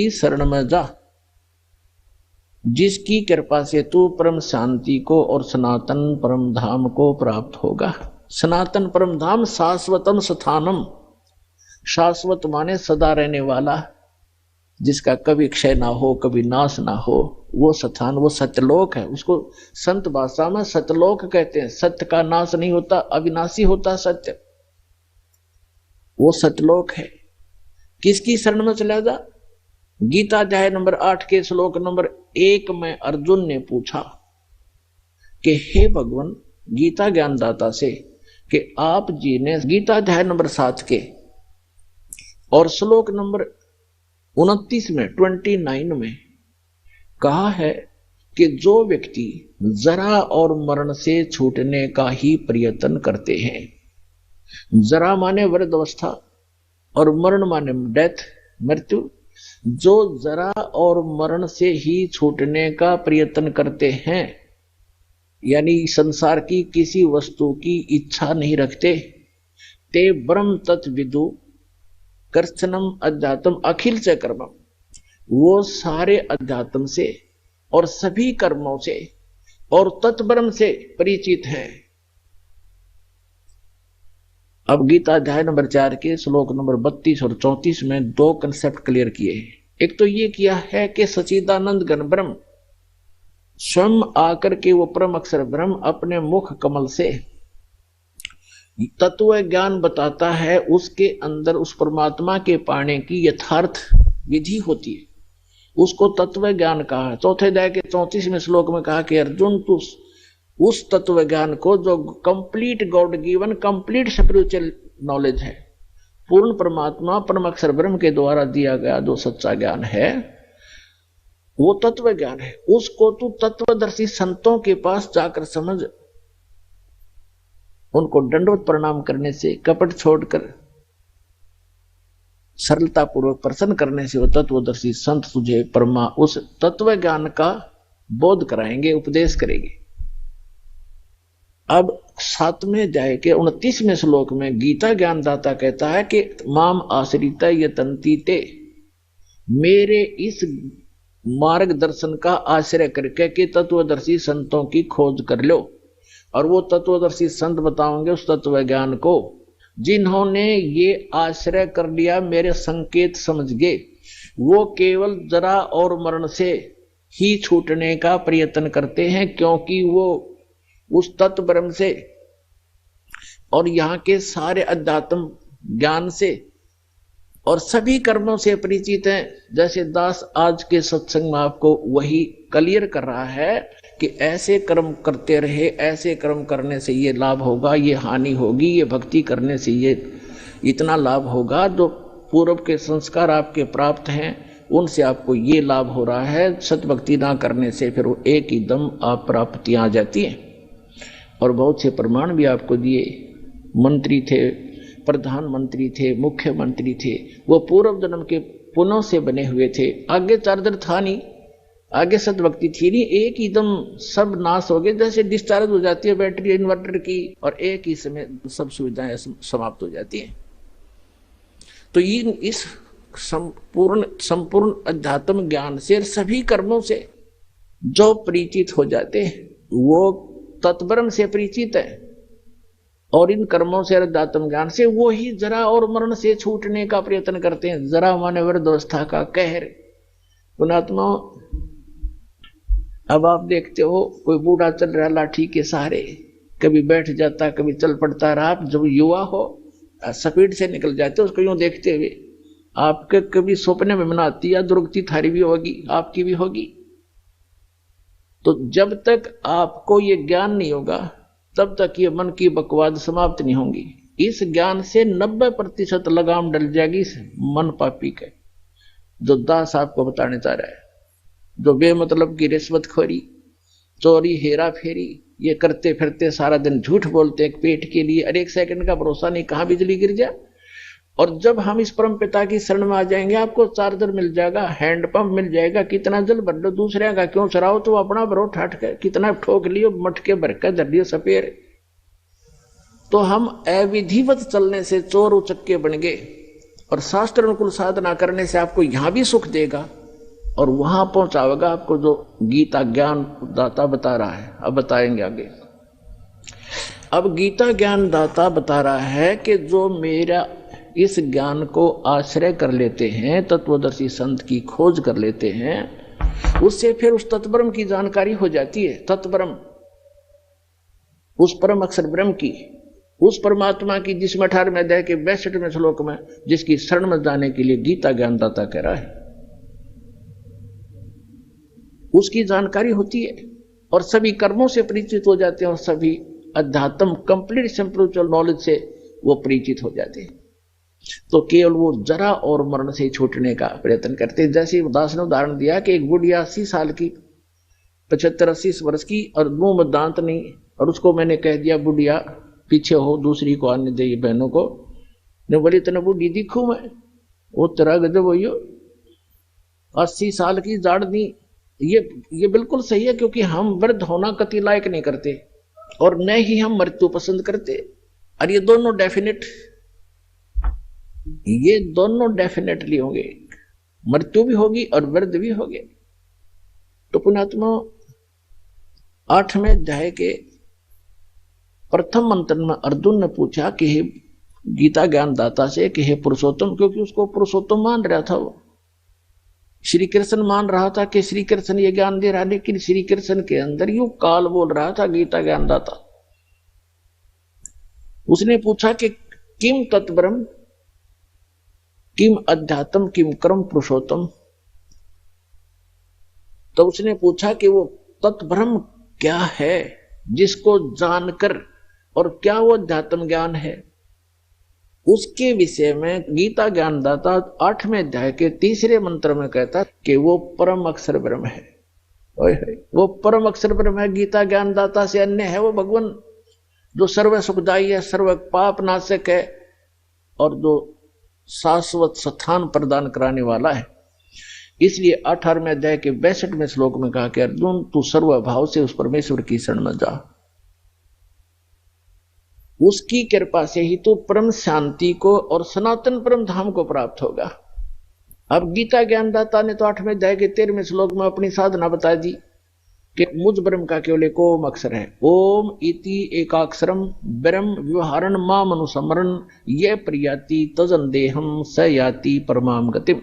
की शरण में जा, जिसकी कृपा से तू परम शांति को और सनातन परम धाम को प्राप्त होगा। सनातन परम धाम शाश्वतम स्थानम, शाश्वत माने सदा रहने वाला, जिसका कभी क्षय ना हो, कभी नाश ना हो, वो स्थान, वो सत्यलोक है। उसको संत भाषा में सत्यलोक कहते हैं। सत्य का नाश नहीं होता, अविनाशी होता सत्य, वो सत्यलोक है। किसकी शरण में चला जा? गीता अध्याय नंबर 8 के श्लोक नंबर 1 में अर्जुन ने पूछा कि हे भगवान, गीता ज्ञानदाता से, कि आप जी ने गीता अध्याय नंबर 7 के और श्लोक नंबर 29 में 29 में कहा है कि जो व्यक्ति जरा और मरण से छूटने का ही प्रयत्न करते हैं, जरा माने वृद्धावस्था और मरण माने डेथ, मृत्यु, जो जरा और मरण से ही छूटने का प्रयत्न करते हैं, यानी संसार की किसी वस्तु की इच्छा नहीं रखते, ते ब्रह्म तत्विदु कर्षणम अध्यात्म अखिल से कर्मम, वो सारे अध्यात्म से और सभी कर्मों से और तत्ब्रह्म से परिचित हैं। अब गीता अध्याय नंबर 4 के श्लोक नंबर 32 और 34 में 2 कंसेप्ट क्लियर किए हैं। एक तो ये किया है कि सच्चिदानंद घन ब्रह्म स्वयं आकर के वो परम अक्षर ब्रह्म अपने मुख कमल से तत्व ज्ञान बताता है, उसके अंदर उस परमात्मा के पाने की यथार्थ विधि होती है, उसको तत्व ज्ञान कहा है। चौथे अध्याय के 34वें श्लोक में कहा कि अर्जुन, तू उस तत्व ज्ञान को जो complete God given complete spiritual knowledge है, पूर्ण परमात्मा परम अक्षर ब्रह्म के द्वारा दिया गया जो सच्चा ज्ञान है, वो तत्व ज्ञान है, उसको तू तत्वदर्शी संतों के पास जाकर समझ, उनको दंडवत प्रणाम करने से, कपट छोड़कर सरलता पूर्वक प्रसन्न करने से वो तत्वदर्शी संत तुझे परमा उस तत्व ज्ञान का बोध कराएंगे, उपदेश करेंगे। अब 7वें अध्याय के 29वें श्लोक में गीता ज्ञानदाता कहता है कि माम आश्रित यतन्ति ते, मेरे इस मार्गदर्शन का आश्रय करके कि तत्वदर्शी संतों की खोज कर लो, और वो तत्वदर्शी संत बताओगे उस तत्व ज्ञान को, जिन्होंने ये आश्रय कर लिया, मेरे संकेत समझ गए, वो केवल जरा और मरण से ही छूटने का प्रयत्न करते हैं, क्योंकि वो उस तत्व ब्रह्म से और यहाँ के सारे अध्यात्म ज्ञान से और सभी कर्मों से परिचित हैं। जैसे दास आज के सत्संग में आपको वही क्लियर कर रहा है कि ऐसे कर्म करते रहे, ऐसे कर्म करने से ये लाभ होगा, ये हानि होगी, ये भक्ति करने से ये इतना लाभ होगा, जो पूर्व के संस्कार आपके प्राप्त हैं उनसे आपको ये लाभ हो रहा है, सतभक्ति ना करने से फिर वो एक ही दम आप प्राप्तियां आ जाती हैं। और बहुत से प्रमाण भी आपको दिए। मंत्री थे, प्रधानमंत्री थे, मुख्यमंत्री थे, वो पूर्व जन्म के पुण्यों से बने हुए थे, आगे चार्जर था नहीं, आगे सद्भक्ति थी नहीं, एक ही दम सब नाश हो गए, जैसे डिस्चार्ज हो जाती है बैटरी इन्वर्टर की और एक ही समय सब सुविधाएं समाप्त हो जाती हैं। तो इस संपूर्ण अध्यात्म ज्ञान से सभी कर्मों से जो परिचित हो जाते हैं वो तत्ब्रह्म से परिचित है, और इन कर्मों से अध्यात्म ज्ञान से वो ही जरा और मरण से छूटने का प्रयत्न करते हैं। जरा माने वृद्धावस्था का कहर। पुणात्मा, अब आप देखते हो कोई बूढ़ा चल रहा लाठी के सहारे, कभी बैठ जाता कभी चल पड़ता रहा। आप जब युवा हो स्पीड से निकल जाते हो उसको यूं देखते हुए, आपके कभी सपने में मनाती या दुर्गति थारी भी होगी, आपकी भी होगी। तो जब तक आपको ये ज्ञान नहीं होगा तब तक ये मन की बकवाद समाप्त नहीं होंगी। इस ज्ञान से 90% लगाम डल जाएगी इस मन पापी के, जो दास आपको बताने चाह रहा है। जो बेमतलब की रिश्वतखोरी, चोरी, हेरा फेरी ये करते फिरते सारा दिन झूठ बोलते एक पेट के लिए, और एक सेकंड का भरोसा नहीं कहाँ बिजली गिर जाए। और जब हम इस परम पिता की शरण में आ जाएंगे, आपको चार्जर मिल जाएगा, हैंडपंप मिल जाएगा, कितना जल भर लो, दूसरे का क्यों चराओ, तो अपना भरो ठाट के, कितना ठोक लियो, मटके भर के धर लियो सपेर। तो हम अविधिवत चलने से चोर उचक्के बन गए और शास्त्र अनुकूल साधना करने से आपको यहां भी सुख देगा और वहां पहुंचाएगा आपको जो गीता ज्ञान दाता बता रहा है। अब बताएंगे आगे। अब गीता ज्ञान दाता बता रहा है कि जो मेरा इस ज्ञान को आश्रय कर लेते हैं, तत्वदर्शी संत की खोज कर लेते हैं, उससे फिर उस तत्ब्रह्म की जानकारी हो जाती है। तत्ब्रह्म, उस परम अक्षर ब्रह्म की, उस परमात्मा की जिसमें 18वें अध्याय के 62वें श्लोक में जिसकी शरण में जाने के लिए गीता ज्ञानदाता कह रहा है, उसकी जानकारी होती है और सभी कर्मों से परिचित हो जाते हैं और सभी अध्यात्म कंप्लीट स्पिरिचुअल नॉलेज से वो परिचित हो जाते हैं। तो केवल वो जरा और मरण से छूटने का प्रयत्न करते हैं। जैसे दास ने उदाहरण दिया कि एक बुढ़िया 80 साल की, 75-80 वर्ष की और मुंह में दांत नहीं, और उसको मैंने कह दिया बुढ़िया पीछे हो, दूसरी को आने दे, बहनों को ने बोली इतना बुढ़ी दिखू मैं, वो तेरा गजब हो, 80 साल की जाड़ दी। ये बिल्कुल सही है, क्योंकि हम वृद्ध होना कति लायक नहीं करते और न ही हम मृत्यु पसंद करते। और ये दोनों डेफिनेटली होंगे, मृत्यु भी होगी और वृद्ध भी होंगे। तो पुण्यात्मा 8वें अध्याय के प्रथम मंत्र में अर्जुन ने पूछा कि हे गीता ज्ञान दाता से कि हे पुरुषोत्तम, क्योंकि उसको पुरुषोत्तम मान रहा था, वो श्री कृष्ण मान रहा था कि श्री कृष्ण ये ज्ञान दे रहा, लेकिन श्री कृष्ण के अंदर यू काल बोल रहा था गीता ज्ञान दाता। उसने पूछा कि किम तत्ब्रह्म, किम अध्यात्म, किम कर्म पुरुषोत्तम। तो उसने पूछा कि वो तत्ब्रह्म क्या है जिसको जानकर, और क्या वो अध्यात्म ज्ञान है, उसके विषय में गीता ज्ञानदाता 8वें अध्याय के 3रे मंत्र में कहता कि वो परम अक्षर ब्रह्म है। वो परम अक्षर ब्रह्म है, गीता ज्ञानदाता से अन्य है वो भगवान, जो सर्व सुखदायी है, सर्व पाप नाशक है और जो शाश्वत स्थान प्रदान कराने वाला है। इसलिए 18वें अध्याय के 62वें श्लोक में कहा कि अर्जुन तू सर्वभाव से उस परमेश्वर की शरण में जा, उसकी कृपा से ही तो परम शांति को और सनातन परम धाम को प्राप्त होगा। अब गीता ज्ञानदाता ने तो 8वें अध्याय के 13वें श्लोक में अपनी साधना बता दी कि मुझ ब्रह्म का केवल एक ओम अक्षर है। ओम इति एकाक्षरम ब्रह्म व्यवहारण माम अनुसमरण ये प्रियाति तजन देहम स याति परमाम गतिम।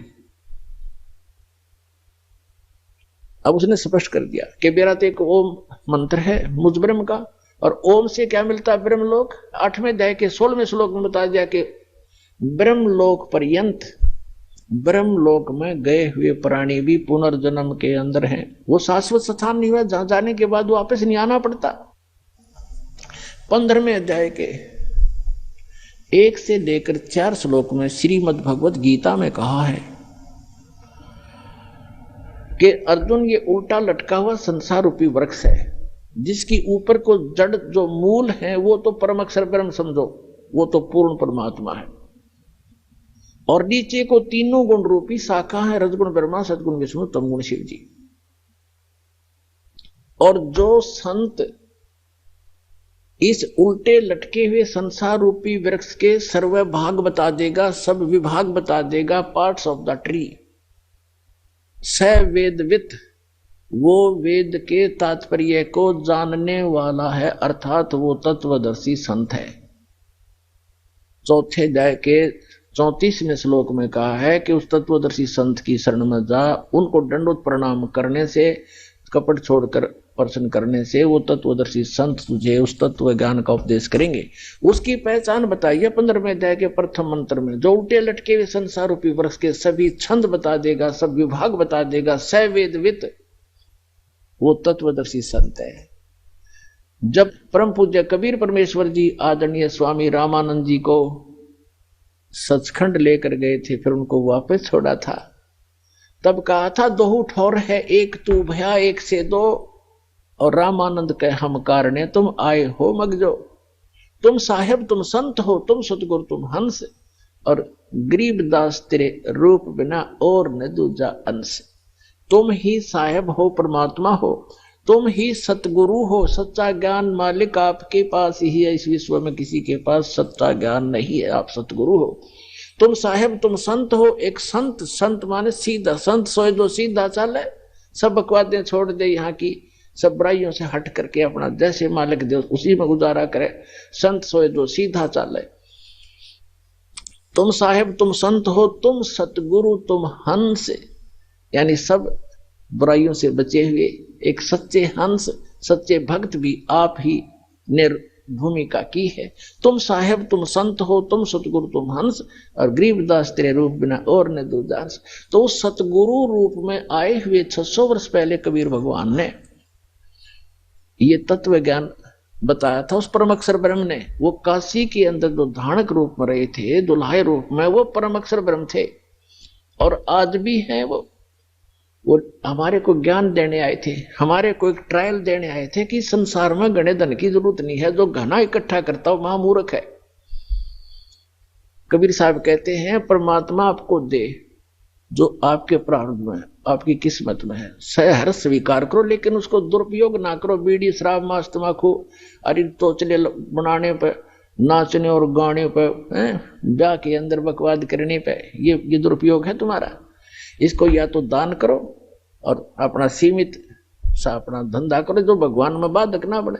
अब उसने स्पष्ट कर दिया कि मेरा तो एक ओम मंत्र है मुझ ब्रह्म का, और ओम से क्या मिलता है ब्रह्मलोक। 8वें अध्याय के 16वें श्लोक में बता दिया कि ब्रह्मलोक पर्यंत, ब्रह्मलोक में गए हुए प्राणी भी पुनर्जन्म के अंदर हैं। वो शाश्वत स्थान नहीं हुआ जहां जाने के बाद वापस नहीं आना पड़ता। 15वें अध्याय के 1 से लेकर 4 श्लोक में श्रीमद् भगवत गीता में कहा है कि अर्जुन ये उल्टा लटका हुआ संसार रूपी वृक्ष है, जिसकी ऊपर को जड़ जो मूल है वो तो परम अक्षर ब्रह्म समझो, वो तो पूर्ण परमात्मा है, और नीचे को तीनों गुण रूपी शाखा है, रजगुण ब्रह्मा, सदगुण विष्णु, तमगुण शिव जी। और जो संत इस उल्टे लटके हुए संसार रूपी वृक्ष के सर्व भाग बता देगा, सब विभाग बता देगा, पार्ट्स ऑफ द ट्री, स वेदवित, वो वेद के तात्पर्य को जानने वाला है, अर्थात वो तत्वदर्शी संत है। 4th अध्याय के 34वें श्लोक में कहा है कि उस तत्वदर्शी संत की शरण में जा, उनको दंडोत प्रणाम करने से, कपट छोड़कर प्रश्न करने से वो तत्वदर्शी संत तुझे उस तत्व ज्ञान का उपदेश करेंगे। उसकी पहचान बताइए 15वें अध्याय के प्रथम मंत्र में, जो उल्टे लटके हुए संसार रूपी वृक्ष के सभी छंद बता देगा, सब विभाग बता देगा, स वेदवित, वो तत्वदर्शी संत है। जब परम पूज्य कबीर परमेश्वर जी आदरणीय स्वामी रामानंद जी को सचखंड लेकर गए थे, फिर उनको वापस छोड़ा था, तब कहा था दोहू ठौर है, एक तू भया एक से दो, और रामानंद कहे हम कारणे तुम आए हो मगजो, तुम साहेब तुम संत हो, तुम सतगुरु तुम हंस, और गरीबदास तेरे रूप बिना और न दूजा अंश। तुम ही साहेब हो, परमात्मा हो, तुम ही सतगुरु हो, सच्चा ज्ञान मालिक आपके पास ही है, इस विश्व में किसी के पास सच्चा ज्ञान नहीं है, आप सतगुरु हो। तुम साहेब तुम संत हो। एक संत, संत माने सीधा, संत सोए जो सीधा चाले, सब बकवादें छोड़ दे यहाँ की, सब बुराइयों से हट करके अपना जैसे मालिक दे उसी में गुजारा करे। संत सोए जो सीधा चाले। तुम साहेब तुम संत हो, तुम सतगुरु तुम हंस, यानी सब बुराइयों से बचे हुए एक सच्चे हंस, सच्चे भक्त भी आप ही ने भूमिका की है। तुम साहेब तुम संत हो, तुम सतगुरु तुम हंस, और गरीबदास तेरे रूप बिना और ने दूजा हंस। तो उस सतगुरु रूप में आए हुए 600 वर्ष पहले कबीर भगवान ने ये तत्व ज्ञान बताया था। उस परम अक्षर ब्रह्म ने, वो काशी के अंदर जो धानक रूप में रहे थे, दुल्हाए रूप में, वो परम अक्षर ब्रह्म थे और आज भी हैं। वो हमारे को ज्ञान देने आए थे, हमारे को एक ट्रायल देने आए थे कि संसार में घने धन की जरूरत नहीं है, जो घना इकट्ठा करता हो महामूर्ख है। कबीर साहब कहते हैं परमात्मा आपको दे जो आपके प्रारब्ध में, आपकी किस्मत में है, सहर्ष स्वीकार करो, लेकिन उसको दुरुपयोग ना करो। बीड़ी शराब मांस तंबाकू अरे तोचले बनाने पे, नाचने और गाने पे, ब्याह के अंदर बकवाद करने पे, ये दुरुपयोग है तुम्हारा। इसको या तो दान करो और अपना सीमित सा अपना धंधा करो जो भगवान में बाधक ना बने।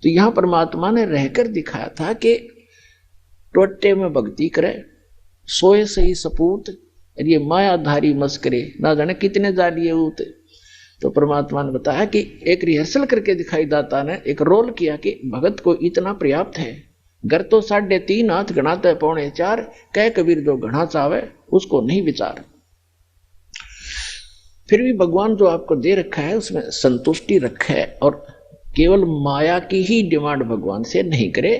तो यहां परमात्मा ने रहकर दिखाया था कि टोटे में भक्ति करे, सोए सही सपूत, ये मायाधारी मस्करे ना जाने कितने जालिए उत। तो परमात्मा ने बताया कि एक रिहर्सल करके दिखाई दाता ने एक रोल किया कि भगत को इतना पर्याप्त है। घर तो 3.5 हाथ गणाता है 4.25, कह कबीर जो घना चावे उसको नहीं विचार। फिर भी भगवान जो आपको दे रखा है उसमें संतुष्टि रखे और केवल माया की ही डिमांड भगवान से नहीं करे।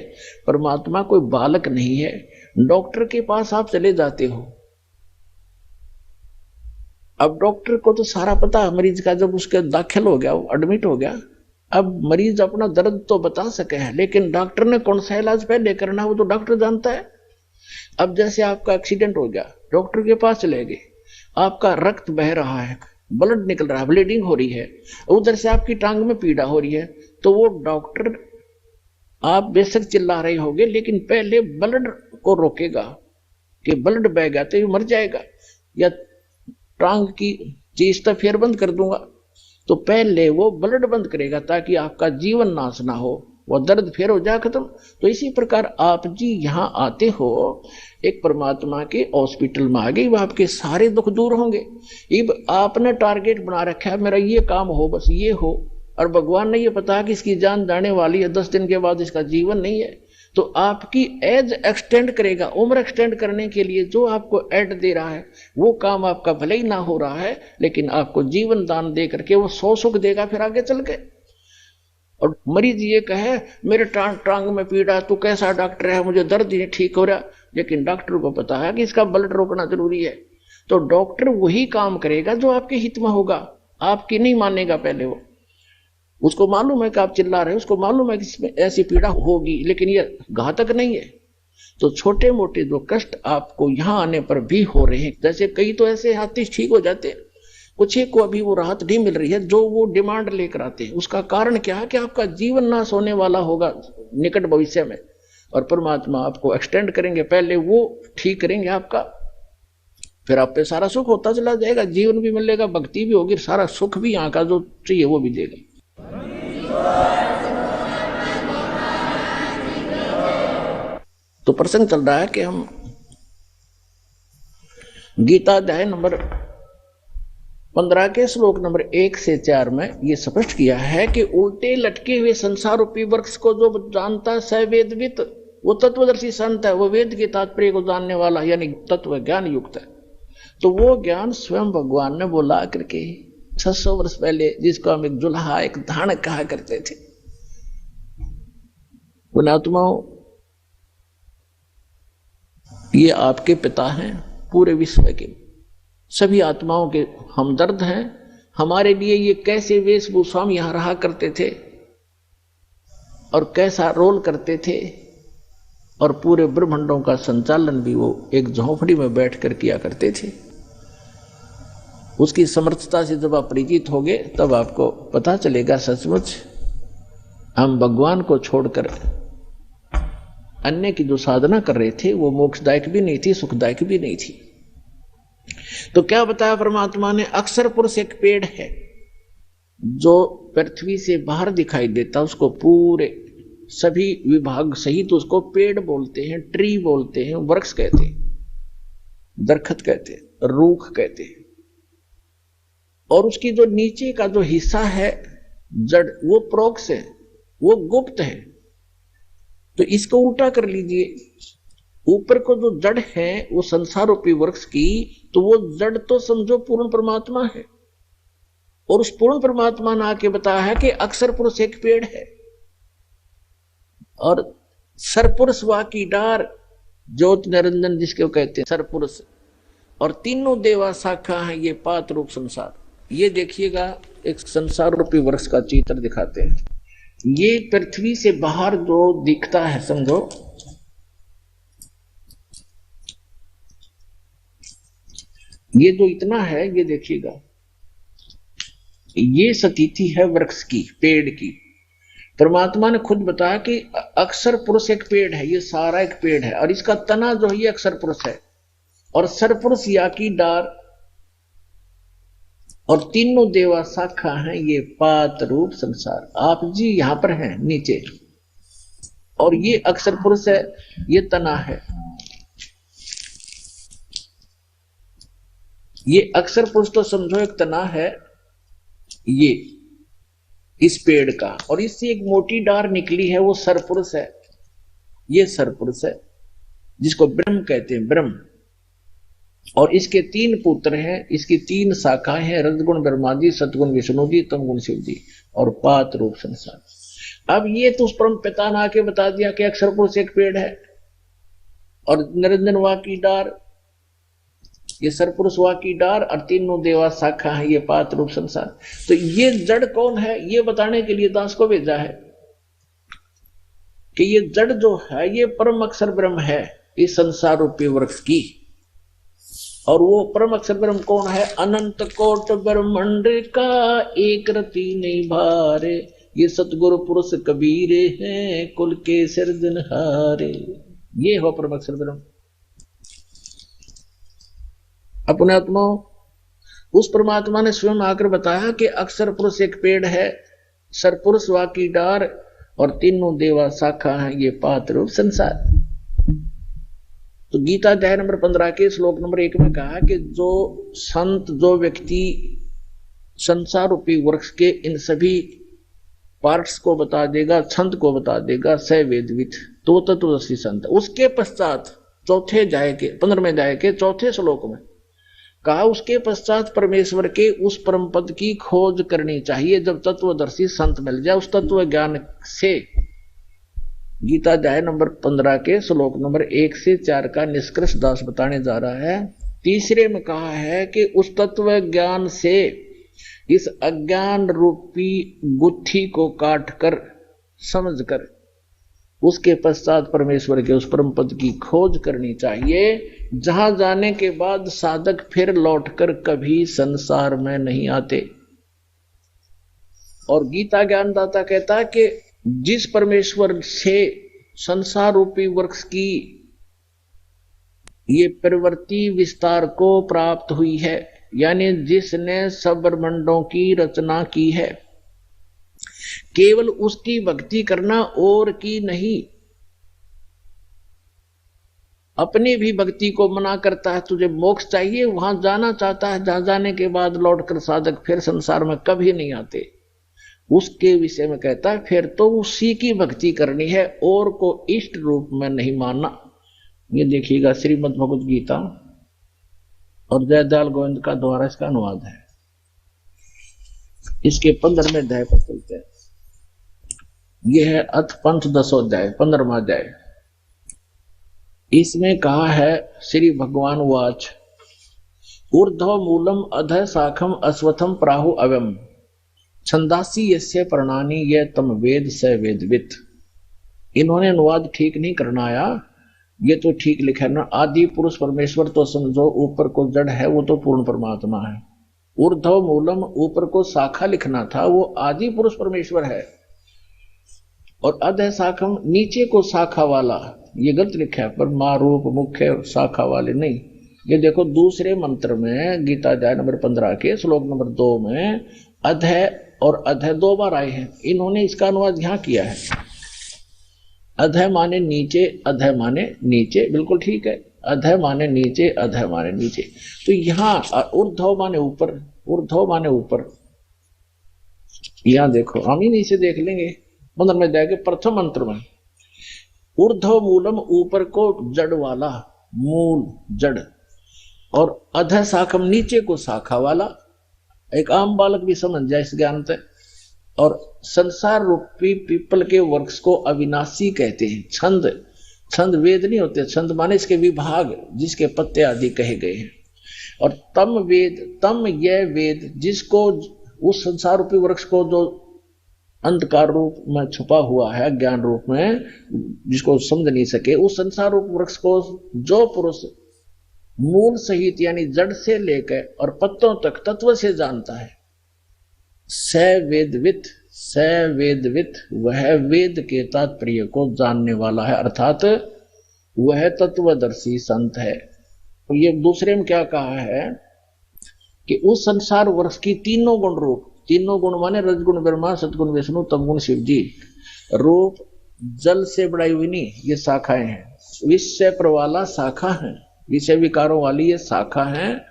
परमात्मा कोई बालक नहीं है। डॉक्टर के पास आप चले जाते हो, अब डॉक्टर को तो सारा पता है मरीज का, जब उसके दाखिल हो गया, वो एडमिट हो गया, अब मरीज अपना दर्द तो बता सके है, लेकिन डॉक्टर ने कौन सा इलाज पहले करना वो तो डॉक्टर जानता है। अब जैसे आपका एक्सीडेंट हो गया, डॉक्टर के पास चले गए, आपका रक्त बह रहा है, ब्लड निकल रहा है, ब्लीडिंग हो रही है, उधर से आपकी टांग में पीड़ा हो रही है, तो वो डॉक्टर आप बेशक चिल्ला रहे होगे लेकिन पहले ब्लड को रोकेगा कि ब्लड बह गया तो ये मर जाएगा, या टांग की चीज तो फिर बंद कर दूंगा, तो पहले वो ब्लड बंद करेगा ताकि आपका जीवन नाश ना हो, वो दर्द फिर हो जाए खत्म। तो इसी प्रकार आप जी यहाँ आते हो एक परमात्मा के हॉस्पिटल में आ गए, वो आपके सारे दुख दूर होंगे। अब आपने टारगेट बना रखा है मेरा ये काम हो, बस ये हो, और भगवान ने ये पता कि इसकी जान जाने वाली है, 10 दिन के बाद इसका जीवन नहीं है, तो आपकी एज एक्सटेंड करेगा। उम्र एक्सटेंड करने के लिए जो आपको एड दे रहा है वो काम आपका भले ही ना हो रहा है, लेकिन आपको जीवन दान दे करके वो 100 सुख देगा फिर आगे चल के। और मरीज ये कहे मेरे टांग में पीड़ा, तू कैसा डॉक्टर है, मुझे दर्द ही ठीक हो रहा, लेकिन डॉक्टर को पता है कि इसका ब्लड रोकना जरूरी है, तो डॉक्टर वही काम करेगा जो आपके हित में होगा, आपकी नहीं मानेगा पहले वो। उसको मालूम है कि आप चिल्ला रहे हो, उसको मालूम है कि इसमें ऐसी पीड़ा होगी, लेकिन ये घातक नहीं है। तो छोटे मोटे जो कष्ट आपको यहाँ आने पर भी हो रहे हैं, जैसे कई तो ऐसे हाथी ठीक हो जाते हैं, कुछ एक को अभी वो राहत नहीं मिल रही है जो वो डिमांड लेकर आते हैं। उसका कारण क्या है कि आपका जीवन नाश होने वाला होगा निकट भविष्य में, और परमात्मा आपको एक्सटेंड करेंगे, पहले वो ठीक करेंगे आपका, फिर आप पे सारा सुख होता चला जाएगा, जीवन भी मिलेगा, भक्ति भी होगी, सारा सुख भी यहाँ का जो चाहिए वो भी देगा। तो प्रसंग चल रहा है कि हम गीता अध्याय नंबर 15 के श्लोक नंबर 1 से 4 में ये स्पष्ट किया है कि उल्टे लटके हुए संसार रूपी वृक्ष को जो जानता है वेदवित, वो तत्वदर्शी संत है, वो वेद के तात्पर्य को जानने वाला यानी तत्व ज्ञान युक्त है। तो वो ज्ञान स्वयं भगवान ने बोला करके 600 वर्ष पहले, जिसको हम एक जुल्हा एक धानक कहा करते थे। पुण्यात्माओं, ये आपके पिता हैं, पूरे विश्व के सभी आत्माओं के हमदर्द हैं। हमारे लिए ये कैसे वेशभूषा हम यहां रहा करते थे और कैसा रोल करते थे, और पूरे ब्रह्मांडों का संचालन भी वो एक झोंपड़ी में बैठकर किया करते थे। उसकी समर्थता से जब आप परिचित होगे तब आपको पता चलेगा सचमुच हम भगवान को छोड़कर अन्य की जो साधना कर रहे थे वो मोक्षदायक भी नहीं थी, सुखदायक भी नहीं थी। तो क्या बताया परमात्मा ने, अक्षर पुरुष एक पेड़ है जो पृथ्वी से बाहर दिखाई देता, उसको पूरे सभी विभाग सहित उसको पेड़ बोलते हैं, ट्री बोलते हैं, वृक्ष कहते हैं, दरखत कहते हैं, रूख कहते हैं। और उसकी जो नीचे का जो हिस्सा है जड़, वो प्रोक्ष है, वो गुप्त है। तो इसको उल्टा कर लीजिए, ऊपर को जो जड़ है वो संसार रूपी वृक्ष की, तो वो जड़ तो समझो पूर्ण परमात्मा है। और उस पूर्ण परमात्मा ने आके बताया है कि अक्षर पुरुष एक पेड़ है, और सरपुरुष वा की डार, ज्योत निरंजन जिसके कहते हैं सरपुरुष, और तीनों देवा शाखा है ये पात रूप संसार। ये देखिएगा, एक संसार रूपी वृक्ष का चित्र दिखाते हैं। ये पृथ्वी से बाहर जो दिखता है, समझो ये जो इतना है, ये देखिएगा, ये स्थिति है वृक्ष की, पेड़ की। परमात्मा ने खुद बताया कि अक्षर पुरुष एक पेड़ है, ये सारा एक पेड़ है, और इसका तना जो है ये अक्षर पुरुष है, और सरपुरुष या की डार, और तीनों देवा शाखा हैं ये पात रूप संसार। आप जी यहां पर हैं नीचे, और ये अक्षर पुरुष है, ये तना है। ये अक्षर पुरुष तो समझो एक तना है ये इस पेड़ का, और इससे एक मोटी डार निकली है, वो सरपुरुष है, ये सरपुरुष है जिसको ब्रह्म कहते हैं, ब्रह्म। और इसके तीन पुत्र हैं, इसकी तीन शाखाएं हैं, रजगुण ब्रह्मा जी, सतगुण विष्णु जी, तमगुण शिव जी, और पात रूप संसार। अब ये तो उस परम पिता ने आके बता दिया कि अक्षर पुरुष एक पेड़ है, और निरंजन वा की डार, ये सरपुरुष वा की डार, और तीनों देवा शाखा है ये पात रूप संसार। तो ये जड़ कौन है, ये बताने के लिए दास को भेजा है कि ये जड़ जो है ये परम अक्षर ब्रह्म है इस संसार रूपी वृक्ष की। और वो परम अक्षर ब्रह्म कौन है, अनंत कोट ब्रह्मांड का एक रति नहीं भारे, ये सतगुरु पुरुष कबीरे हैं कुल के सिरजनहारे। ये हो परम अक्षर ब्रह्म। अपने आत्मा उस परमात्मा ने स्वयं आकर बताया कि अक्षर पुरुष एक पेड़ है, सरपुरुष वा की डार, और तीनों देवा शाखा है ये पात रूप संसार। तो गीता अध्याय नंबर 15 के श्लोक नंबर 1 में कहा कि जो संत, जो व्यक्ति संसार रूपी वृक्ष के इन सभी पार्ट्स को बता देगा, छंद को बता देगा, स वेदवित, तो तत्वदर्शी संत। उसके पश्चात चौथे अध्याय के 15वें अध्याय के चौथे श्लोक में कहा, उसके पश्चात परमेश्वर के उस परम पद की खोज करनी चाहिए जब तत्वदर्शी संत मिल जाए। उस तत्व ज्ञान से गीता अध्याय नंबर 15 के श्लोक नंबर 1 से 4 का निष्कर्ष दास बताने जा रहा है। तीसरे में कहा है कि उस तत्व ज्ञान से इस अज्ञान रूपी गुत्थी को काट कर, समझ कर, उसके पश्चात परमेश्वर के उस परम पद की खोज करनी चाहिए, जहां जाने के बाद साधक फिर लौटकर कभी संसार में नहीं आते। और गीता ज्ञानदाता कहता है कि जिस परमेश्वर से संसार रूपी वृक्ष की ये प्रवृत्ति विस्तार को प्राप्त हुई है, यानी जिसने सब ब्रह्मांडों की रचना की है, केवल उसकी भक्ति करना और की नहीं। अपनी भी भक्ति को मना करता है, तुझे मोक्ष चाहिए, वहां जाना चाहता है, जहां जाने के बाद लौटकर साधक फिर संसार में कभी नहीं आते। उसके विषय में कहता है फिर तो उसी की भक्ति करनी है और को इष्ट रूप में नहीं मानना। ये देखिएगा श्रीमद् भगवद गीता और जयदयाल गोविंद का द्वारा इसका अनुवाद है। इसके 15वें अध्याय पर चलते हैं। यह है अथ पंथ 10वां अध्याय, 15वां अध्याय। इसमें कहा है, श्री भगवान वाच, ऊर्ध्व मूलम अधः शाखम अश्वत्थम प्राहु अवम छंदासी यस्य प्रणानी ये तम वेद स वेदवित। इन्होंने अनुवाद ठीक नहीं करना आया, ये तो ठीक लिखा ना। आदि पुरुष परमेश्वर तो समझो ऊपर को जड़ है, वो तो पूर्ण परमात्मा है। ऊर्ध्व मूलम ऊपर को शाखा लिखना था, वो आदि पुरुष परमेश्वर है। और अधः शाखम नीचे को शाखा वाला ये गलत लिखा है, पर माँ रूप मुख्य शाखा वाले नहीं। ये देखो दूसरे मंत्र में गीता अध्याय नंबर 15 के श्लोक नंबर 2 में अधय और अधय 2 बार आए हैं। इन्होंने इसका अनुवाद यहाँ किया है, अधय माने नीचे, अधय माने नीचे, बिल्कुल ठीक है। अधय माने नीचे, अधय माने नीचे। तो यहाँ ऊर्ध्व माने ऊपर, ऊर्ध्व माने ऊपर। यहाँ देखो, हम ही इसे देख लेंगे 15 में जाएंगे। प्रथम मंत्र में ऊर्ध्व मूलम, ऊपर को जड़ वाला, मूल जड़, और अधः शाखम, नीचे को शाखा वाला। एक आम बालक भी समझ जाए इस ज्ञान से। और संसार रूपी पीपल के वृक्ष को अविनाशी कहते हैं। छंद, छंद वेद नहीं होते, छंद माने इसके विभाग, जिसके पत्ते आदि कहे गए हैं। और तम वेद, तम यह वेद जिसको, उस संसार रूपी वृक्ष को जो अंधकार रूप में छुपा हुआ है, ज्ञान रूप में, जिसको समझ नहीं सके, उस संसार रूप वृक्ष को जो पुरुष मूल सहित यानी जड़ से लेकर और पत्तों तक तत्व से जानता है, स वेदवित, स वेदवित, वह वेद के तात्पर्य को जानने वाला है, अर्थात वह तत्वदर्शी संत है। तो ये दूसरे में क्या कहा है कि उस संसार वृक्ष की तीनों गुण रूप, तीनों गुण माने रजगुण ब्रह्मा, सतगुण विष्णु, तमगुण शिव जी, रूप जल से बढ़ाई हुई नहीं, ये शाखाएं हैं। विषय प्रवाला शाखा है, विषय विकारों वाली ये शाखा है।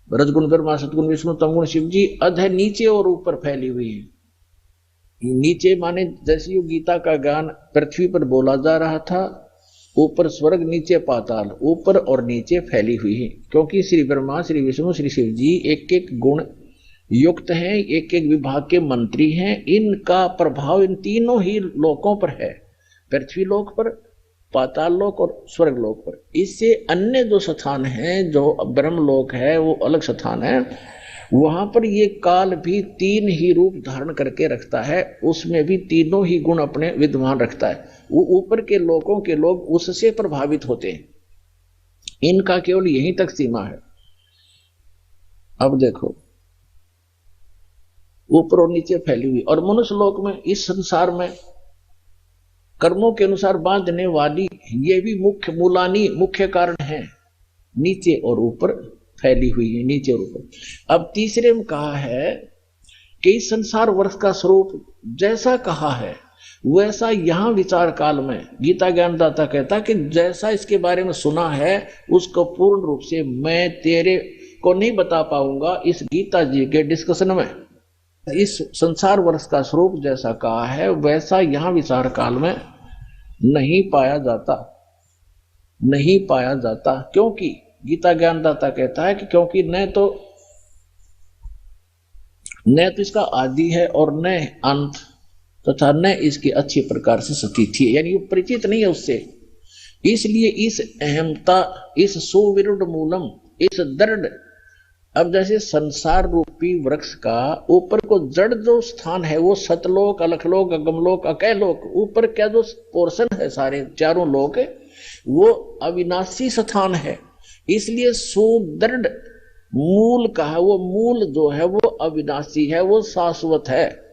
रजगुण ब्रह्मा, सतगुण विष्णु, तमगुण शिव जी, अधः नीचे और ऊपर फैली हुई है। नीचे माने जैसे गीता का ज्ञान पृथ्वी पर बोला जा रहा था, ऊपर स्वर्ग, नीचे पाताल, ऊपर और नीचे फैली हुई है। क्योंकि श्री ब्रह्मा, श्री विष्णु, श्री शिव जी एक एक गुण युक्त हैं, एक एक विभाग के मंत्री हैं। इनका प्रभाव इन तीनों ही लोकों पर है, पृथ्वी लोक पर, पाताल लोक और स्वर्ग लोक पर। इससे अन्य जो स्थान है, जो ब्रह्म लोक है, वो अलग स्थान है, वहां पर ये काल भी तीन ही रूप धारण करके रखता है, उसमें भी तीनों ही गुण अपने विद्यमान रखता है। वो ऊपर के लोकों के लोग उससे प्रभावित होते हैं, इनका केवल यहीं तक सीमा है। अब देखो, ऊपर और नीचे फैली हुई। और मनुष्य लोक में, इस संसार में कर्मों के अनुसार बांधने वाली ये भी मुख्य मूलानी, मुख्य कारण है, नीचे और ऊपर फैली हुई है, नीचे और ऊपर। अब तीसरे में कहा है कि इस संसार वर्ष का स्वरूप जैसा कहा है वैसा यहां विचार काल में गीता ज्ञानदाता कहता कि जैसा इसके बारे में सुना है उसको पूर्ण रूप से मैं तेरे को नहीं बता पाऊंगा इस गीता जी के डिस्कशन में। इस संसार वर्ष का स्वरूप जैसा कहा है वैसा यहां विचार काल में नहीं पाया जाता, नहीं पाया जाता। क्योंकि गीता ज्ञानदाता कहता है कि क्योंकि न तो इसका आदि है और न अंत, तथा न इसकी अच्छी प्रकार से स्थिति है, यानी वो परिचित नहीं है उससे। इसलिए इस अहमता, इस सुविरुद्ध मूलम, इस दृढ़, अब जैसे संसार रूपी वृक्ष का ऊपर को जड़ जो स्थान है वो सतलोक, अलखलोक, अगमलोक, अकैलोक, ऊपर क्या जो पोर्शन है सारे चारों लोक वो अविनाशी स्थान है। इसलिए सुदृढ़ मूल कहा, वो मूल जो है वो अविनाशी है, वो शाश्वत है।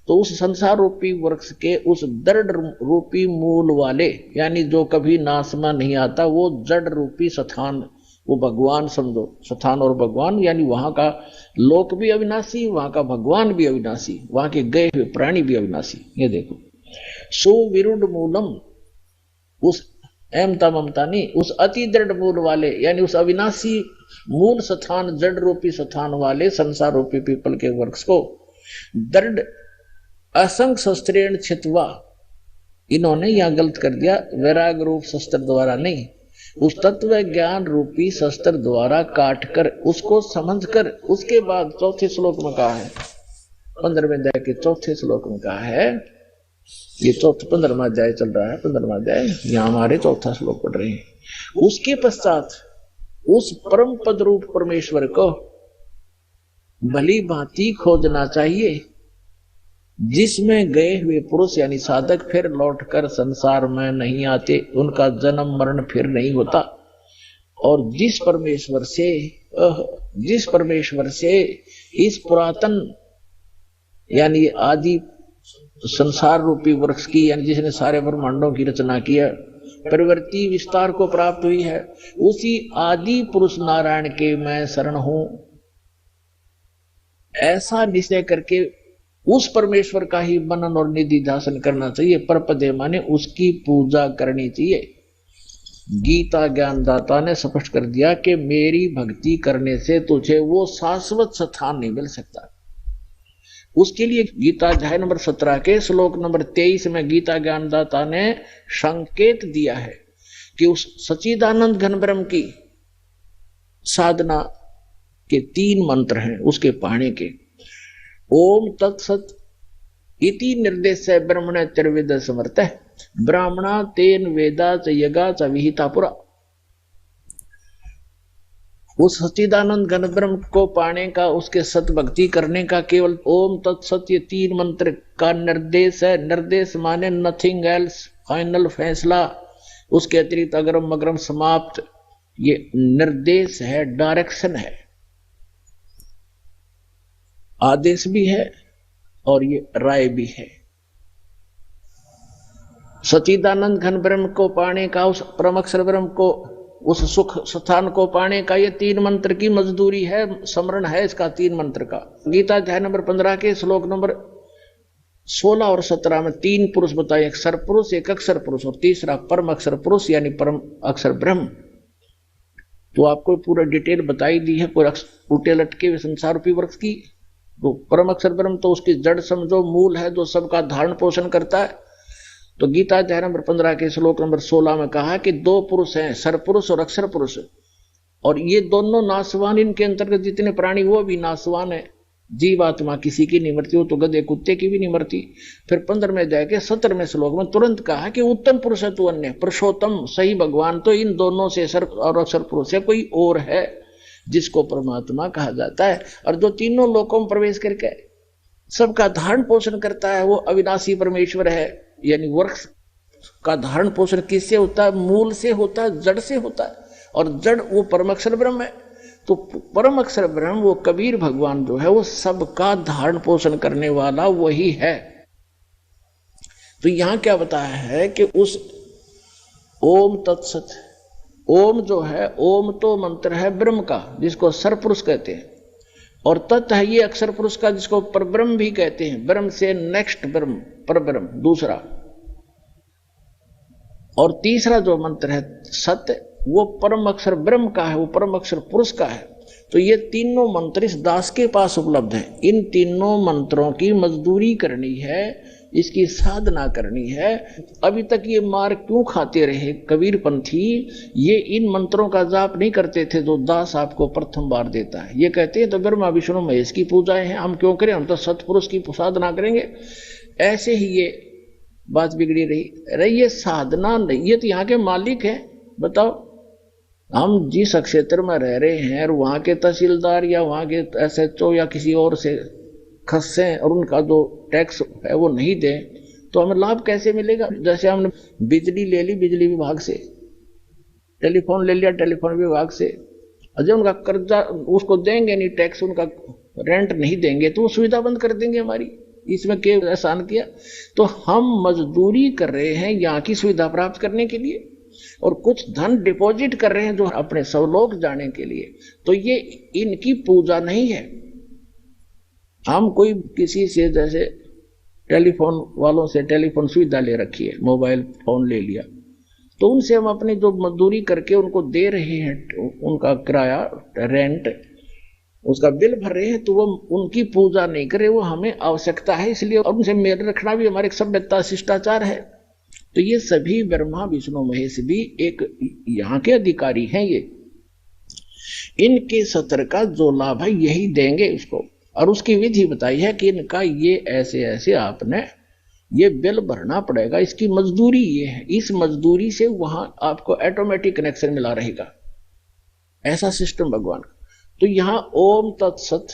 तो उस संसार रूपी वृक्ष के उस दृढ़ रूपी मूल वाले, यानी जो कभी नाश में नहीं आता, वो जड़ रूपी स्थान, वो भगवान समझो, स्थान और भगवान, यानी वहां का लोक भी अविनाशी, वहां का भगवान भी अविनाशी, वहां के गए हुए प्राणी भी अविनाशी। ये देखो, सुविरुद्ध मूलम, उस अहमता ममता नहीं, उस अति दृढ़ मूल वाले, यानी उस अविनाशी मूल स्थान, जड़ रूपी स्थान वाले संसार रूपी पीपल के वृक्ष को दृढ़ असंख्य शस्त्रेण छित्वा, इन्होंने यहां गलत कर दिया, वैराग रूप शस्त्र द्वारा नहीं, उस तत्व ज्ञान रूपी शस्त्र द्वारा काट कर, उसको समझ कर, उसके बाद चौथे श्लोक में कहा है, 15वें अध्याय के चौथे श्लोक में कहा है, ये 15वां अध्याय चल रहा है, 15वां अध्याय, यहां हमारे चौथा श्लोक पढ़ रहे हैं। उसके पश्चात उस परम पद रूप परमेश्वर को भली भांति खोजना चाहिए, जिसमें गए हुए पुरुष यानी साधक फिर लौटकर संसार में नहीं आते, उनका जन्म मरण फिर नहीं होता। और जिस परमेश्वर से इस पुरातन यानी आदि संसार रूपी वृक्ष की, यानी जिसने सारे ब्रह्मांडों की रचना की है, प्रवृत्ति विस्तार को प्राप्त हुई है, उसी आदि पुरुष नारायण के मैं शरण हूं, ऐसा निश्चय करके उस परमेश्वर का ही मनन और निधि ध्यान करना चाहिए। परपदे माने उसकी पूजा करनी चाहिए। गीता ज्ञानदाता ने स्पष्ट कर दिया कि मेरी भक्ति करने से तुझे वो शाश्वत स्थान नहीं मिल सकता। उसके लिए गीता अध्याय नंबर 17 के श्लोक नंबर 23 में गीता ज्ञानदाता ने संकेत दिया है कि उस सच्चिदानंद घन ब्रह्म की साधना के 3 मंत्र हैं उसके पाने के। ओम तत्सत इति निर्देश ब्रह्मण त्रिवेद समर्थ ब्राह्मणा तेन वेदा च यगा च विहिता पुरा। उस सच्चिदानंद घन ब्रह्म को पाने का, उसके सत भक्ति करने का केवल ओम तत्सत ये 3 मंत्र का निर्देश है। निर्देश माने नथिंग एल्स, फाइनल फैसला, उसके अतिरिक्त अग्रम अग्रम समाप्त, ये निर्देश है, डायरेक्शन है, आदेश भी है और ये राय भी है। सच्चिदानंद घन ब्रह्म को पाने का, उस परम अक्षर ब्रह्म को, उस सुख स्थान को पाने का ये 3 मंत्र की मजदूरी है, स्मरण है इसका 3 मंत्र का। गीता अध्याय नंबर 15 के श्लोक नंबर 16 और 17 में 3 पुरुष बताए, एक सरपुरुष, एक अक्षर पुरुष और तीसरा परम अक्षर पुरुष यानी परम अक्षर ब्रह्म। तो आपको पूरा डिटेल बताई दी है पूरा टूटे लटके हुए संसार रूपी वृक्ष की। तो परम अक्षर ब्रह्म तो उसकी जड़ समझो, मूल है जो सबका धारण पोषण करता है। तो गीता अध्याय नंबर 15 के श्लोक नंबर 16 में कहा कि 2 पुरुष हैं, सरपुरुष और अक्षर पुरुष, और ये दोनों नासवान, इनके अंतर्गत जितने प्राणी वो भी नासवान है। जीवात्मा किसी की नहीं मरती, वो तो गधे कुत्ते की भी नहीं मरती। फिर 15वें अध्याय के 17वें श्लोक में तुरंत कहा कि उत्तम पुरुष है तू अन्य, पुरुषोत्तम सही भगवान तो इन दोनों से सर और अक्षर पुरुष है कोई और है जिसको परमात्मा कहा जाता है, और जो तीनों लोकों में प्रवेश करके सबका धारण पोषण करता है वो अविनाशी परमेश्वर है। यानी वृक्ष का धारण पोषण किससे होता है? मूल से होता है, जड़ से होता है, और जड़ वो परम अक्षर ब्रह्म है। तो परम अक्षर ब्रह्म वो कबीर भगवान जो है वो सबका धारण पोषण करने वाला वही है। तो यहां क्या बताया है कि उस ओम तत्सत, ओम जो है, ओम तो मंत्र है ब्रह्म का जिसको सरपुरुष कहते हैं, और तत् है ये अक्षर पुरुष का जिसको परब्रह्म भी कहते हैं। ब्रह्म से नेक्स्ट ब्रह्म, परब्रह्म दूसरा, और तीसरा जो मंत्र है सत्य वो परम अक्षर ब्रह्म का है, वो परम अक्षर पुरुष का है। तो ये तीनों मंत्र इस दास के पास उपलब्ध है। इन तीनों मंत्रों की मजदूरी करनी है, इसकी साधना करनी है। अभी तक ये मार क्यों खाते रहे कबीर पंथी? ये इन मंत्रों का जाप नहीं करते थे जो दास आपको प्रथम बार देता है। ये कहते हैं तो ब्रह्मा विष्णु महेश की पूजाएं हैं, हम क्यों करें, हम तो सतपुरुष की साधना करेंगे। ऐसे ही ये बात बिगड़ी रही। ये साधना नहीं, ये तो यहाँ के मालिक है। बताओ, हम जिस क्षेत्र में रह रहे हैं और वहां के तहसीलदार या वहां के SHO या किसी और से खस्से और उनका जो टैक्स है वो नहीं दें तो हमें लाभ कैसे मिलेगा? जैसे हमने बिजली ले ली बिजली विभाग से, टेलीफोन ले लिया टेलीफोन विभाग से, अजय उनका कर्जा उसको देंगे नहीं, टैक्स उनका रेंट नहीं देंगे तो वो सुविधा बंद कर देंगे हमारी। इसमें क्या एहसान किया? तो हम मजदूरी कर रहे हैं यहाँ की सुविधा प्राप्त करने के लिए और कुछ धन डिपॉजिट कर रहे हैं जो अपने स्वलोक जाने के लिए। तो ये इनकी पूजा नहीं है। हम कोई किसी से जैसे टेलीफोन वालों से टेलीफोन सुविधा ले रखी है, मोबाइल फोन ले लिया, तो उनसे हम अपनी जो मजदूरी करके उनको दे रहे हैं, उनका किराया रेंट उसका बिल भर रहे हैं, तो वो उनकी पूजा नहीं करे, वो हमें आवश्यकता है इसलिए उनसे मेल रखना भी हमारे सभ्यता शिष्टाचार है। तो ये सभी ब्रह्मा विष्णु महेश भी एक यहाँ के अधिकारी हैं। ये इनके सत्र का जो लाभ है यही देंगे उसको, और उसकी विधि बताई है कि इनका ये ऐसे ऐसे आपने ये बिल भरना पड़ेगा, इसकी मजदूरी ये है, इस मजदूरी से वहां आपको ऑटोमेटिक कनेक्शन मिला रहेगा। ऐसा सिस्टम भगवान का। तो यहां ओम तत्सत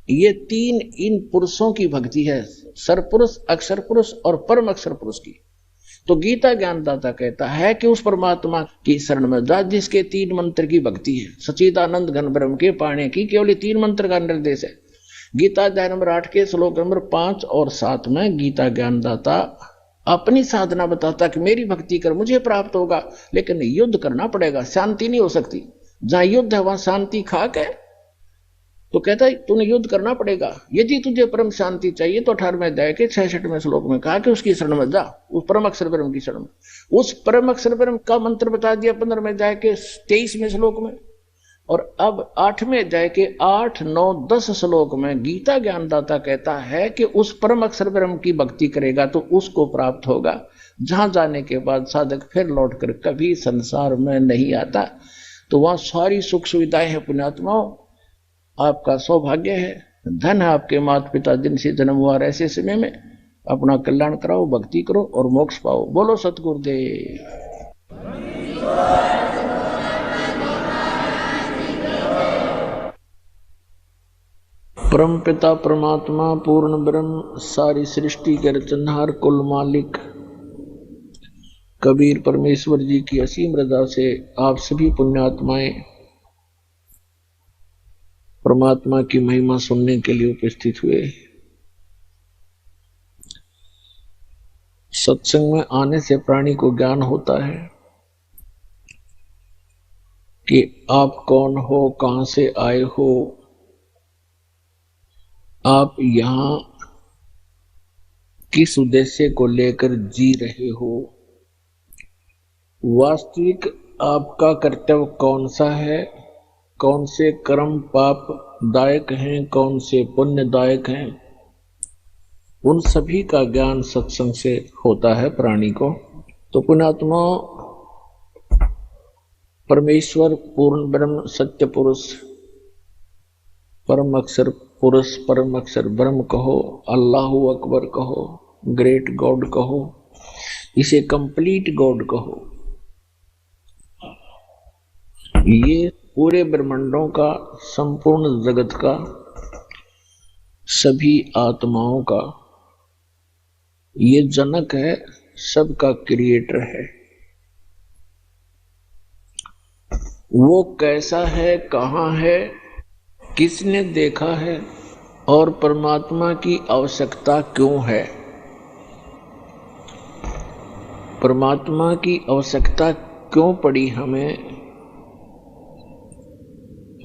ये 3 इन पुरुषों की भक्ति है, सरपुरुष, अक्षर पुरुष और परम अक्षर पुरुष की। तो गीता ज्ञानदाता कहता है कि उस परमात्मा की शरण में जा जिसके 3 मंत्र की भक्ति है। सच्चिदानंद घन ब्रह्म के पाने की केवल 3 मंत्र का निर्देश है। गीता अध्याय नंबर 8 के श्लोक नंबर 5 और 7 में गीता ज्ञानदाता अपनी साधना बताता कि मेरी भक्ति कर मुझे प्राप्त होगा, लेकिन युद्ध करना पड़ेगा, शांति नहीं हो सकती। जहां युद्ध है वहां शांति खाक है। तो कहता है तूने युद्ध करना पड़ेगा, यदि तुझे परम शांति चाहिए तो 18वें अध्याय के 66वें श्लोक में कहा कि उसकी शरण में जा, उस परम अक्षर ब्रह्म की शरण में। उस परम अक्षर ब्रह्म का मंत्र बता दिया 15वें अध्याय के 23वें श्लोक में। और अब 8वें अध्याय के 8, 9, 10 श्लोक में गीता ज्ञानदाता कहता है कि उस परम अक्षर ब्रह्म की भक्ति करेगा तो उसको प्राप्त होगा, जहां जाने के बाद साधक फिर लौटकर कभी संसार में नहीं आता। तो वहां सारी सुख सुविधाएं हैं। पुण्यात्माओं, आपका सौभाग्य है, धन है आपके माता पिता जिनसे जन्म हुआ। ऐसे समय में अपना कल्याण कराओ, भक्ति करो और मोक्ष पाओ। बोलो सतगुरुदेव। परम पिता परमात्मा पूर्ण ब्रह्म सारी सृष्टि के रचनहार कुल मालिक कबीर परमेश्वर जी की असीम रजा से आप सभी पुण्यात्माएं परमात्मा की महिमा सुनने के लिए उपस्थित हुए। सत्संग में आने से प्राणी को ज्ञान होता है कि आप कौन हो, कहां से आए हो, आप यहां किस उद्देश्य को लेकर जी रहे हो, वास्तविक आपका कर्तव्य कौन सा है, कौन से कर्म पाप दायक हैं, कौन से पुण्यदायक हैं। उन सभी का ज्ञान सत्संग से होता है प्राणी को। तो पुण्यात्मा, परमेश्वर पूर्ण ब्रह्म सत्य पुरुष परम अक्षर पुरुष परम अक्षर ब्रह्म कहो, अल्लाहु अकबर कहो, ग्रेट गॉड कहो, इसे कंप्लीट गॉड कहो, ये पूरे ब्रह्मांडों का, संपूर्ण जगत का, सभी आत्माओं का ये जनक है, सबका क्रिएटर है। वो कैसा है, कहां है, किसने देखा है और परमात्मा की आवश्यकता क्यों है, परमात्मा की आवश्यकता क्यों पड़ी हमें,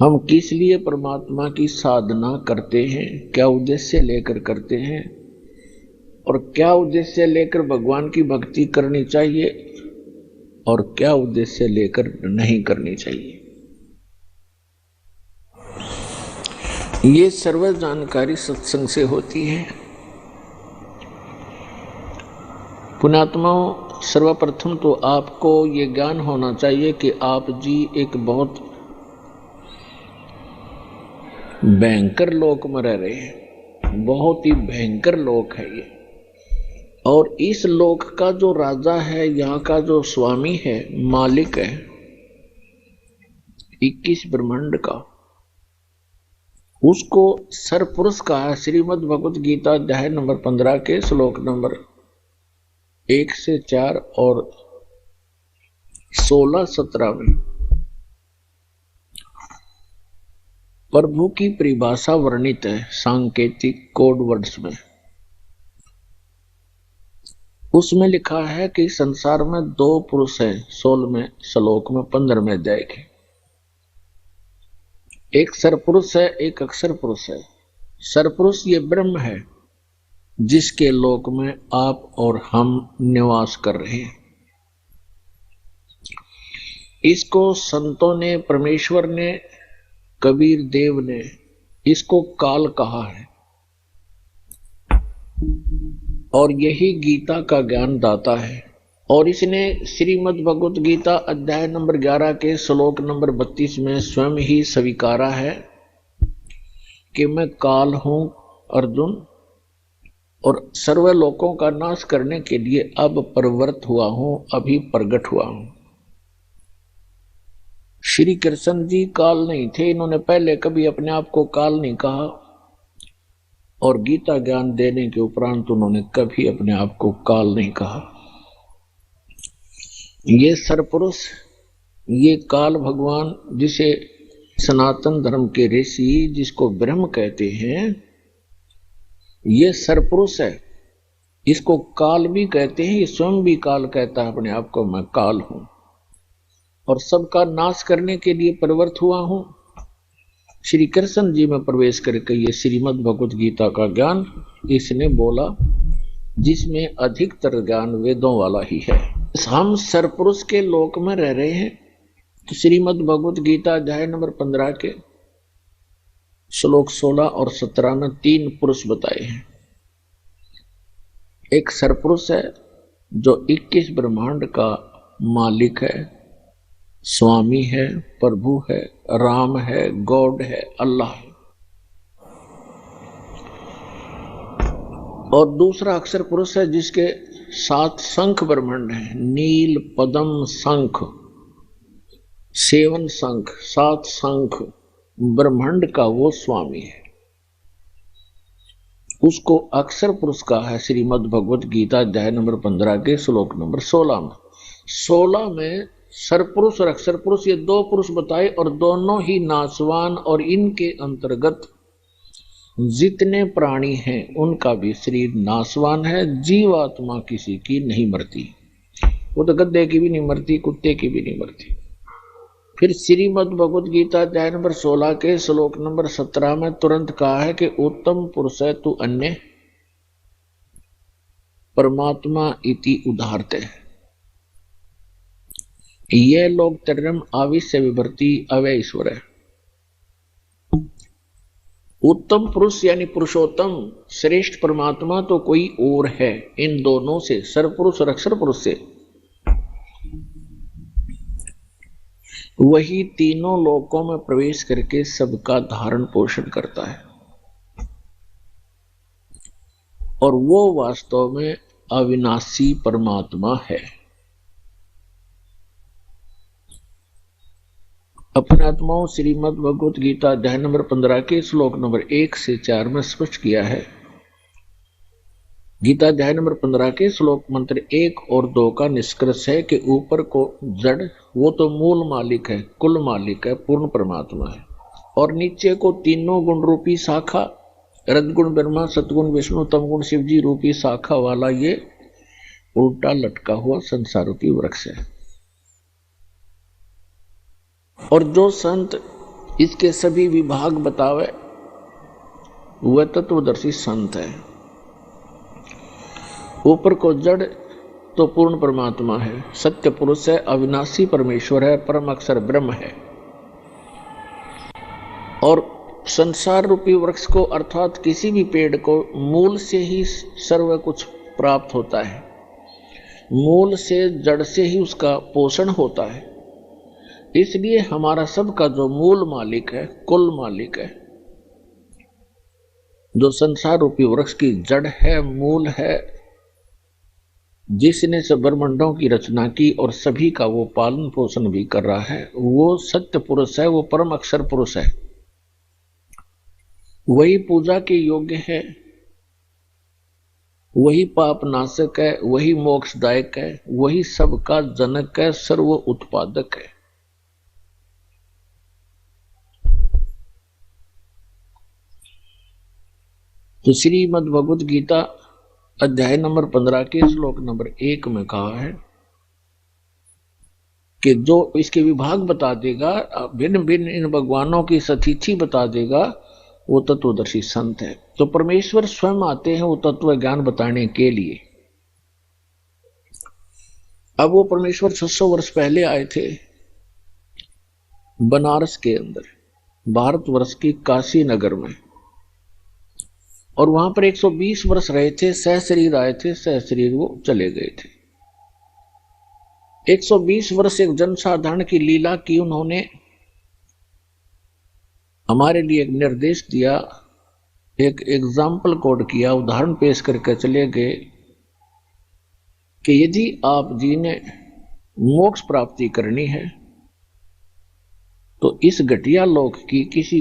हम किस लिए परमात्मा की साधना करते हैं, क्या उद्देश्य लेकर करते हैं और क्या उद्देश्य लेकर भगवान की भक्ति करनी चाहिए और क्या उद्देश्य लेकर नहीं करनी चाहिए। ये सर्व जानकारी सत्संग से होती है। पुण्यात्माओं, सर्वप्रथम तो आपको ये ज्ञान होना चाहिए कि आप जी एक बहुत भयंकर लोक में रह रहे हैं, बहुत ही भयंकर लोक है ये। और इस लोक का जो राजा है, यहाँ का जो स्वामी है, मालिक है 21 ब्रह्मांड का, उसको सरपुरुष कहा। श्रीमद् भगवत गीता अध्याय नंबर 15 के श्लोक नंबर 1 से 4 और 16-17 में प्रभु की परिभाषा वर्णित है सांकेतिक कोड वर्ड्स में। उसमें लिखा है कि संसार में 2 पुरुष हैं, 16वें श्लोक में 15वें अध्याय के। एक सरपुरुष है, एक अक्षर पुरुष है। सरपुरुष ये ब्रह्म है जिसके लोक में आप और हम निवास कर रहे हैं। इसको संतों ने, परमेश्वर ने, कबीर देव ने इसको काल कहा है और यही गीता का ज्ञान दाता है। और इसने श्रीमद् भगवत गीता अध्याय नंबर 11 के श्लोक नंबर 32 में स्वयं ही स्वीकारा है कि मैं काल हूं अर्जुन, और सर्व लोकों का नाश करने के लिए अब प्रवृत्त हुआ हूं, अभी प्रकट हुआ हूं। श्री कृष्ण जी काल नहीं थे, इन्होंने पहले कभी अपने आप को काल नहीं कहा और गीता ज्ञान देने के उपरांत उन्होंने कभी अपने आप को काल नहीं कहा। ये सरपुरुष, ये काल भगवान, जिसे सनातन धर्म के ऋषि जिसको ब्रह्म कहते हैं, ये सरपुरुष है इसको काल भी कहते हैं, ये स्वयं भी काल कहता है अपने आप को, मैं काल हूं और सबका नाश करने के लिए प्रवृत्त हुआ हूं। श्री कृष्ण जी में प्रवेश करके ये श्रीमद् भगवत गीता का ज्ञान इसने बोला, जिसमें अधिकतर ज्ञान वेदों वाला ही है। हम सरपुरुष के लोक में रह रहे हैं, तो श्रीमद् भगवत गीता अध्याय नंबर 15 के श्लोक 16 और 17 में 3 पुरुष बताए हैं। एक सरपुरुष है जो 21 ब्रह्मांड का मालिक है, स्वामी है, प्रभु है, राम है, गॉड है, अल्लाह है। और दूसरा अक्षर पुरुष है जिसके 7 शंख ब्रह्मांड है, नील, पद्म, शंख, 7 शंख, 7 शंख ब्रह्मांड का वो स्वामी है। उसको अक्षर पुरुष कहा है श्रीमद् भगवत गीता अध्याय नंबर 15 के श्लोक नंबर 16 में। 16 में सरपुरुष और अक्षर पुरुष ये 2 पुरुष बताए, और दोनों ही नाशवान, और इनके अंतर्गत जितने प्राणी हैं उनका भी शरीर नाशवान है। जीवात्मा किसी की नहीं मरती, वो तो गद्दे की भी नहीं मरती, कुत्ते की भी नहीं मरती। फिर श्रीमद् भगवत गीता अध्याय नंबर 16 के श्लोक नंबर 17 में तुरंत कहा है कि उत्तम पुरुष है तू अन्य परमात्मा इति उदाहरते। ये लोग तरम आविश्य विभर्ति अवय ईश्वर है। उत्तम पुरुष यानी पुरुषोत्तम श्रेष्ठ परमात्मा तो कोई और है इन दोनों से, सरपुरुष और अक्षर पुरुष से। वही तीनों लोकों में प्रवेश करके सबका धारण पोषण करता है, और वो वास्तव में अविनाशी परमात्मा है। अपने आत्माओं श्रीमद् भगवत गीता अध्याय नंबर 15 के श्लोक नंबर 1 से 4 में स्पष्ट किया है। गीता अध्याय नंबर 15 के श्लोक मंत्र 1 और 2 का निष्कर्ष है कि ऊपर को जड़ वो तो मूल मालिक है, कुल मालिक है, पूर्ण परमात्मा है, और नीचे को तीनों गुण रूपी शाखा, रजगुण ब्रह्मा, सतगुण विष्णु, तमगुण शिवजी रूपी शाखा वाला ये उल्टा लटका हुआ संसार रूपी वृक्ष है। और जो संत इसके सभी विभाग बतावे वह तत्वदर्शी संत है। ऊपर को जड़ तो पूर्ण परमात्मा है, सत्य पुरुष है, अविनाशी परमेश्वर है, परम अक्षर ब्रह्म है। और संसार रूपी वृक्ष को अर्थात किसी भी पेड़ को मूल से ही सर्व कुछ प्राप्त होता है, मूल से जड़ से ही उसका पोषण होता है। इसलिए हमारा सबका जो मूल मालिक है, कुल मालिक है, जो संसार रूपी वृक्ष की जड़ है, मूल है, जिसने सब ब्रह्मांडों की रचना की और सभी का वो पालन पोषण भी कर रहा है, वो सत्य पुरुष है, वो परम अक्षर पुरुष है। वही पूजा के योग्य है, वही पाप नाशक है, वही मोक्षदायक है, वही सबका जनक है, सर्व उत्पादक है। तो श्रीमद् भगवत गीता अध्याय नंबर 15 के श्लोक नंबर 1 में कहा है कि जो इसके विभाग बता देगा, भिन्न भिन्न इन भगवानों की सतिथि बता देगा, वो तत्वदर्शी संत है। तो परमेश्वर स्वयं आते हैं वो तत्व ज्ञान बताने के लिए। अब वो परमेश्वर 600 वर्ष पहले आए थे बनारस के अंदर, भारतवर्ष की काशी नगर में, और वहां पर 120 वर्ष रहे थे, सह शरीर आए थे, सह शरीर वो चले गए थे। 120 वर्ष एक जनसाधारण की लीला की उन्होंने, हमारे लिए एक निर्देश दिया, एक एग्जाम्पल कोड किया, उदाहरण पेश करके चले गए कि यदि आप जी ने मोक्ष प्राप्ति करनी है तो इस घटिया लोक की किसी